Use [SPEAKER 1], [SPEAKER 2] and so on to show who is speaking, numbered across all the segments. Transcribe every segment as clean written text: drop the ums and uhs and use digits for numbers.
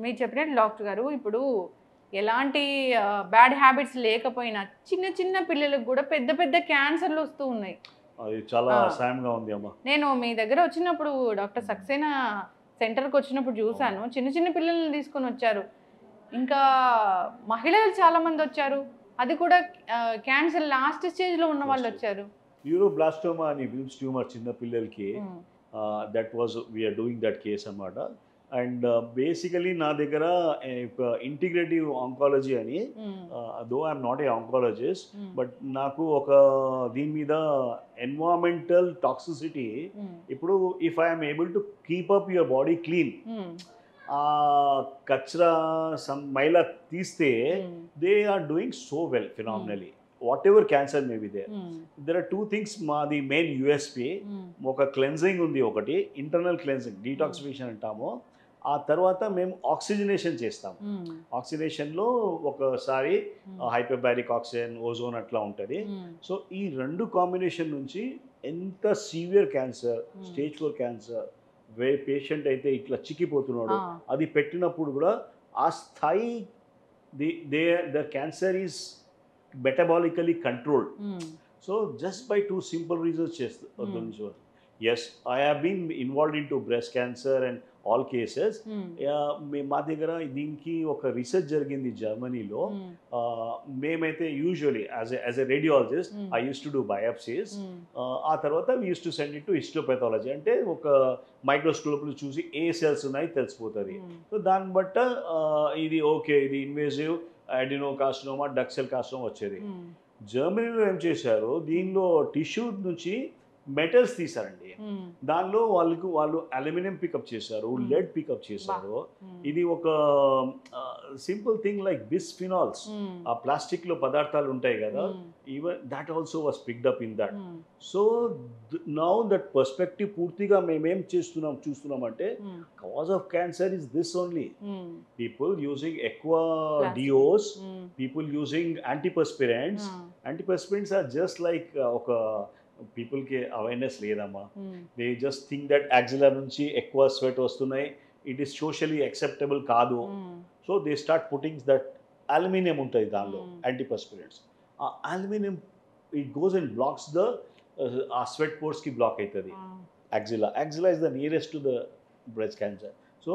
[SPEAKER 1] మీరు చెప్పినట్టు డాక్టర్ గారు ఇప్పుడు ఎలాంటి బ్యాడ్ హ్యాబిట్స్ లేకపోయినా చిన్న చిన్న పిల్లలకు కూడా పెద్ద పెద్ద క్యాన్సర్లు వస్తూ ఉన్నాయి.
[SPEAKER 2] అది చాలా
[SPEAKER 1] ఆ!
[SPEAKER 2] అసహ్యంగా ఉంది అమ్మ.
[SPEAKER 1] నేను మీ దగ్గర వచ్చినప్పుడు డాక్టర్ సక్సేనా సెంటర్‌కి వచ్చినప్పుడు
[SPEAKER 2] అవును.
[SPEAKER 1] చూసాను. చిన్న చిన్న పిల్లల్ని తీసుకొని వచ్చారు. ఇంకా మహిళలు చాలామంది వచ్చారు. అది కూడా క్యాన్సర్ లాస్ట్ స్టేజ్‌లో ఉన్న వాళ్ళు
[SPEAKER 2] నెక్స్ట్
[SPEAKER 1] వచ్చారు.
[SPEAKER 2] న్యూరోబ్లాస్టోమా అని విమ్స్ ట్యూమర్ చిన్న పిల్లలకి
[SPEAKER 1] hmm.
[SPEAKER 2] That was we are doing that case అన్నమాట. అండ్ బేసికలీ నా దగ్గర ఇంటిగ్రేటివ్ ఆంకాలజీ అని,
[SPEAKER 1] hmm.
[SPEAKER 2] Though I'm not a oncologist,
[SPEAKER 1] hmm.
[SPEAKER 2] But నాకు ఒక దీని మీద ఎన్వైరన్మెంటల్ టాక్సిసిటీ.
[SPEAKER 1] హ్మ్.
[SPEAKER 2] ఇప్పుడు if I'm able to keep up your body clean,
[SPEAKER 1] hmm.
[SPEAKER 2] ఆ కచరా సమ్ మైలా తీస్తే
[SPEAKER 1] hmm.
[SPEAKER 2] They are doing so well
[SPEAKER 1] hmm.
[SPEAKER 2] Phenomenally whatever cancer may be there.
[SPEAKER 1] Hmm.
[SPEAKER 2] There are two things మాది main USP.
[SPEAKER 1] హ్మ్.
[SPEAKER 2] ఒక cleansing ఉంది, ఒకటి ఇంటర్నల్ క్లెన్జింగ్
[SPEAKER 1] హ్మ్.
[SPEAKER 2] డీటాక్సిఫికేషన్ అంటాము. ఆ తర్వాత మేము ఆక్సిజనేషన్ చేస్తాము.
[SPEAKER 1] హ్మ్.
[SPEAKER 2] ఆక్సిజనేషన్లో ఒకసారి
[SPEAKER 1] హ్మ్.
[SPEAKER 2] హైపర్బారిక్ ఆక్సిజన్, ఓజోన్ అట్లా ఉంటుంది.
[SPEAKER 1] హ్మ్.
[SPEAKER 2] సో ఈ రెండు కాంబినేషన్ నుంచి ఎంత సీవియర్ క్యాన్సర్,
[SPEAKER 1] హ్మ్.
[SPEAKER 2] స్టేజ్ 4 క్యాన్సర్, పేషెంట్ అయితే ఇట్లా చిక్కిపోతున్నాడు,
[SPEAKER 1] ఆ!
[SPEAKER 2] అది పెట్టినప్పుడు కూడా ఆ స్థాయి the they the cancer is మెటబాలికలీ controlled.
[SPEAKER 1] హ్మ్.
[SPEAKER 2] So just by two simple reasons,
[SPEAKER 1] హ్మ్.
[SPEAKER 2] yes, I have been involved into breast cancer and all cases.
[SPEAKER 1] హ్మ్.
[SPEAKER 2] మా దగ్గర దీనికి ఒక రీసెర్చ్ జరిగింది జర్మనీలో.
[SPEAKER 1] హ్మ్.
[SPEAKER 2] మేమైతే యూజువలీ యాజ్ ఎ రేడియాలజిస్ట్
[SPEAKER 1] హ్మ్.
[SPEAKER 2] I use to do biopsies.
[SPEAKER 1] హ్మ్.
[SPEAKER 2] ఆ తర్వాత we use to send it to histopathology, అంటే ఒక మైక్రోస్కోప్లో చూసి ఏ సెల్స్ ఉన్నాయి తెలిసిపోతుంది.
[SPEAKER 1] హ్మ్.
[SPEAKER 2] సో దాన్ని బట్ట ఇది ఓకే, ఇది ఇన్వేజివ్ అడినో కార్సినోమా, డక్సెల్ కార్సినోమా వచ్చేది.
[SPEAKER 1] హ్మ్.
[SPEAKER 2] జర్మనీలో ఏం చేశారు, దీనిలో టిష్యూ నుంచి మెటల్స్ తీశారండి.
[SPEAKER 1] హ్మ్.
[SPEAKER 2] దానిలో వాళ్ళు అల్యూమినియం పికప్ చేశారు,
[SPEAKER 1] హ్మ్.
[SPEAKER 2] లెడ్ పికప్
[SPEAKER 1] అబ్బా!
[SPEAKER 2] చేశారు.
[SPEAKER 1] హ్మ్.
[SPEAKER 2] ఇది ఒక సింపుల్ థింగ్ లైక్ బిస్ఫినాల్స్,
[SPEAKER 1] హ్మ్.
[SPEAKER 2] ఆ ప్లాస్టిక్లో పదార్థాలు ఉంటాయి కదా,
[SPEAKER 1] హ్మ్.
[SPEAKER 2] Even that also was picked up in that.
[SPEAKER 1] హ్మ్.
[SPEAKER 2] సో నౌ దట్ పర్స్పెక్టివ్ పూర్తిగా మేమేం చూస్తున్నామంటే
[SPEAKER 1] హ్మ్.
[SPEAKER 2] Cause of cancer is this only.
[SPEAKER 1] హ్మ్.
[SPEAKER 2] People using aqua
[SPEAKER 1] plastic.
[SPEAKER 2] deos,
[SPEAKER 1] హ్మ్.
[SPEAKER 2] people using antiperspirants.
[SPEAKER 1] ఆ!
[SPEAKER 2] Antiperspirants are just like ఒక పీపుల్కి అవేర్నెస్ లేదమ్మా.
[SPEAKER 1] హ్మ్.
[SPEAKER 2] దే జస్ట్ థింక్ దట్ యాక్సిలా నుంచి ఎక్కువ స్వెట్ వస్తున్నాయి, ఇట్ ఈస్ సోషలీ యాక్సెప్టబుల్ కాదు.
[SPEAKER 1] Hmm.
[SPEAKER 2] So they start putting that aluminium ఉంటుంది దానిలో,
[SPEAKER 1] హ్మ్.
[SPEAKER 2] యాంటీపర్స్పిరెంట్స్. ఆ aluminium it goes and blocks the ఆ స్వెట్ పోర్స్కి బ్లాక్ అవుతుంది.
[SPEAKER 1] ఆ!
[SPEAKER 2] Axilla is the nearest to the breast cancer. So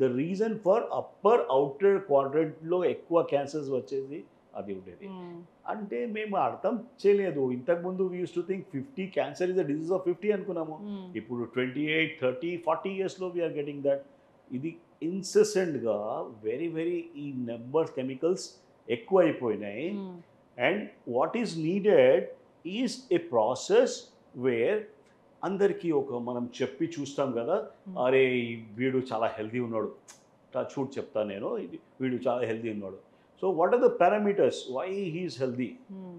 [SPEAKER 2] the reason for upper outer quadrant లో ఎక్కువ క్యాన్సర్స్ వచ్చేది అది ఉండేది.
[SPEAKER 1] హ్మ్.
[SPEAKER 2] అంటే మేము అర్థం చేయలేదు. ఇంతకుముందు we use to think 50 cancer is the disease of 50 అనుకున్నాము.
[SPEAKER 1] హ్మ్.
[SPEAKER 2] ఇప్పుడు 28, 30, 40 ఇయర్స్లో వీఆర్ గెటింగ్ దట్. ఇది ఇన్సెసెంట్గా వెరీ వెరీ ఈ నెంబర్స్ కెమికల్స్ ఎక్కువ అయిపోయినాయి.
[SPEAKER 1] Hmm.
[SPEAKER 2] And what is needed is a process where అందరికీ ఒక మనం చెప్పి చూస్తాం కదా,
[SPEAKER 1] హ్మ్.
[SPEAKER 2] అరే వీడు చాలా హెల్తీ ఉన్నాడు, చూడు చెప్తాను నేను, వీడు చాలా హెల్తీ ఉన్నాడు. So what are the parameters why he is healthy?
[SPEAKER 1] Hmm.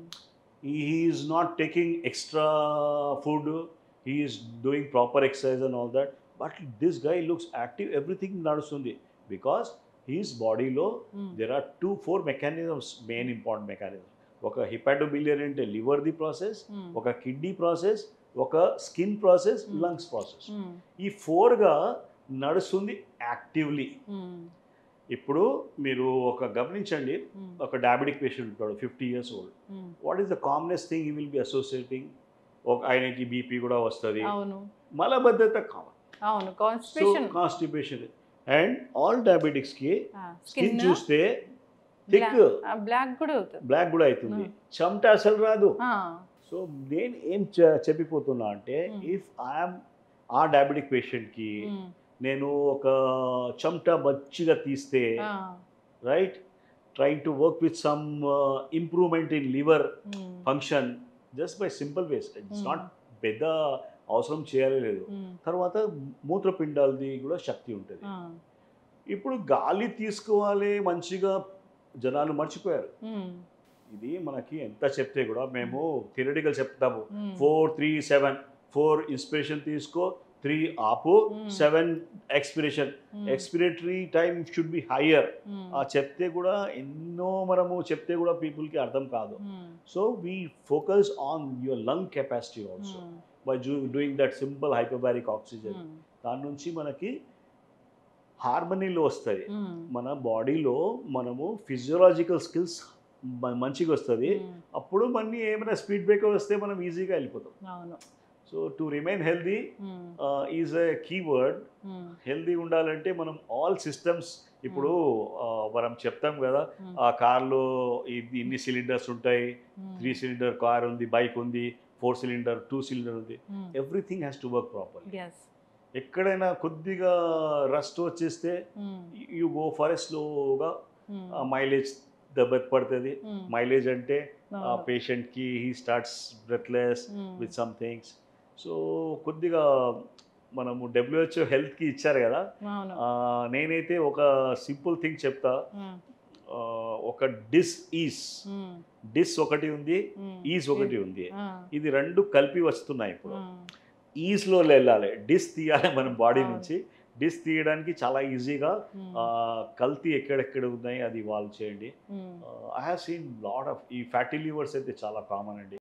[SPEAKER 2] he is not taking extra food, he is doing proper exercise and all that, but this guy looks active, everything nadustundi because his body lo
[SPEAKER 1] హ్మ్.
[SPEAKER 2] there are 4 mechanisms, main important mechanisms. ఒక hepatobiliary అంటే liver the process,
[SPEAKER 1] హ్మ్.
[SPEAKER 2] ఒక kidney process, ఒక skin process,
[SPEAKER 1] హ్మ్.
[SPEAKER 2] Lungs process.
[SPEAKER 1] హ్మ్.
[SPEAKER 2] ఈ 4గా నడుస్తుంది యాక్టివ్లీ.
[SPEAKER 1] హ్మ్.
[SPEAKER 2] ఇప్పుడు మీరు ఒక గమనించండి,
[SPEAKER 1] హ్మ్.
[SPEAKER 2] ఒక డయాబెటిక్ పేషెంట్ ఉంటాడు 50 years old.
[SPEAKER 1] Hmm.
[SPEAKER 2] What is the commonest thing he will be associating? ఒక ఆయనకి బీపీ కూడా వస్తుంది,
[SPEAKER 1] అవును.
[SPEAKER 2] మలబద్ధత కామన్.
[SPEAKER 1] అవును.
[SPEAKER 2] So
[SPEAKER 1] constipation.
[SPEAKER 2] Constipation. And all డయాబెటిక్స్కి
[SPEAKER 1] ఆ!
[SPEAKER 2] స్కిన్
[SPEAKER 1] స్కిన్
[SPEAKER 2] చూస్తే థిక్,
[SPEAKER 1] బ్లాక్ కూడా అవుతది.
[SPEAKER 2] బ్లాక్ కూడా అవుతుంది,
[SPEAKER 1] హ్మ్.
[SPEAKER 2] చెమట అసలు రాదు.
[SPEAKER 1] ఆ!
[SPEAKER 2] సో నేను ఏం చెప్పిపోతున్నా అంటే,
[SPEAKER 1] హ్మ్.
[SPEAKER 2] ఇఫ్ ఐఎమ్ ఆ డయాబెటిక్ పేషెంట్కి
[SPEAKER 1] హ్మ్.
[SPEAKER 2] నేను ఒక చెమట మంచిగా తీస్తే,
[SPEAKER 1] ఆ!
[SPEAKER 2] Right, trying to work with some improvement in liver
[SPEAKER 1] హ్మ్.
[SPEAKER 2] function just by simple ways. It's
[SPEAKER 1] హ్మ్.
[SPEAKER 2] not పెద్ద అవసరం చేయాలి లేదు.
[SPEAKER 1] హ్మ్.
[SPEAKER 2] తర్వాత మూత్రపిండాలది కూడా శక్తి ఉంటుంది.
[SPEAKER 1] ఆ!
[SPEAKER 2] ఇప్పుడు గాలి తీసుకోవాలి మంచిగా జనాలు మర్చిపోయారు.
[SPEAKER 1] హ్మ్.
[SPEAKER 2] ఇది మనకి ఎంత చెప్తే కూడా మేము థియరిటికల్ చెప్తాము.
[SPEAKER 1] హ్మ్.
[SPEAKER 2] 4, 3, 7, 4 ఇన్స్పిరేషన్ తీసుకో, 3 ఆపు,
[SPEAKER 1] హ్మ్.
[SPEAKER 2] 7 ఎక్స్పిరేషన్.
[SPEAKER 1] హ్మ్.
[SPEAKER 2] Expiratory time should be higher.
[SPEAKER 1] హ్మ్.
[SPEAKER 2] ఆ చెప్తే కూడా ఎన్నో మనము చెప్తే కూడా పీపుల్కి అర్థం కాదు.
[SPEAKER 1] Hmm.
[SPEAKER 2] So we focus on your lung capacity also
[SPEAKER 1] hmm.
[SPEAKER 2] By doing that simple hyperbaric oxygen.
[SPEAKER 1] Hmm.
[SPEAKER 2] దాని నుంచి మనకి హార్మనీలో వస్తుంది. మన బాడీలో మనము ఫిజియోలాజికల్ స్కిల్స్ మంచిగా వస్తుంది. అప్పుడు మళ్ళీ ఏమైనా స్పీడ్ బ్రేకర్ వస్తే మనం ఈజీగా వెళ్ళిపోతాం.
[SPEAKER 1] అవును.
[SPEAKER 2] So to remain healthy is a keyword. Healthy ఉండాలంటే మనం ఆల్ సిస్టమ్స్ ఇప్పుడు మనం చెప్తాం కదా, ఆ కార్లో ఇన్ని సిలిండర్స్ ఉంటాయి, 3 సిలిండర్ కార్ ఉంది, బైక్ ఉంది, 4 సిలిండర్ 2 సిలిండర్ ఉంది, everything has to work properly. ఎక్కడైనా కొద్దిగా రస్ట్ వచ్చేస్తే యూ గో ఫర్ ఎ స్లోగా, మైలేజ్ దెబ్బ పడుతుంది. మైలేజ్ అంటే పేషెంట్కి he starts breathless with some things. So కొద్దిగా మనము WHO హెల్త్కి ఇచ్చారు కదా, నేనైతే ఒక సింపుల్ థింగ్ చెప్తా. ఒక డిస్ ఒకటి ఉంది, ఈజ్ ఒకటి ఉంది. ఇది రెండు కలిపి వస్తున్నాయి. ఇప్పుడు ఈజ్లో వెళ్ళాలి, డిస్ తీయాలి మనం బాడీ నుంచి. డిస్ తీయడానికి చాలా ఈజీగా కల్తీ ఎక్కడెక్కడ ఉన్నాయి అది వాళ్ళు చేయండి. I have seen lot of ఈ ఫ్యాటీ లివర్స్ అయితే చాలా కామన్ అండి.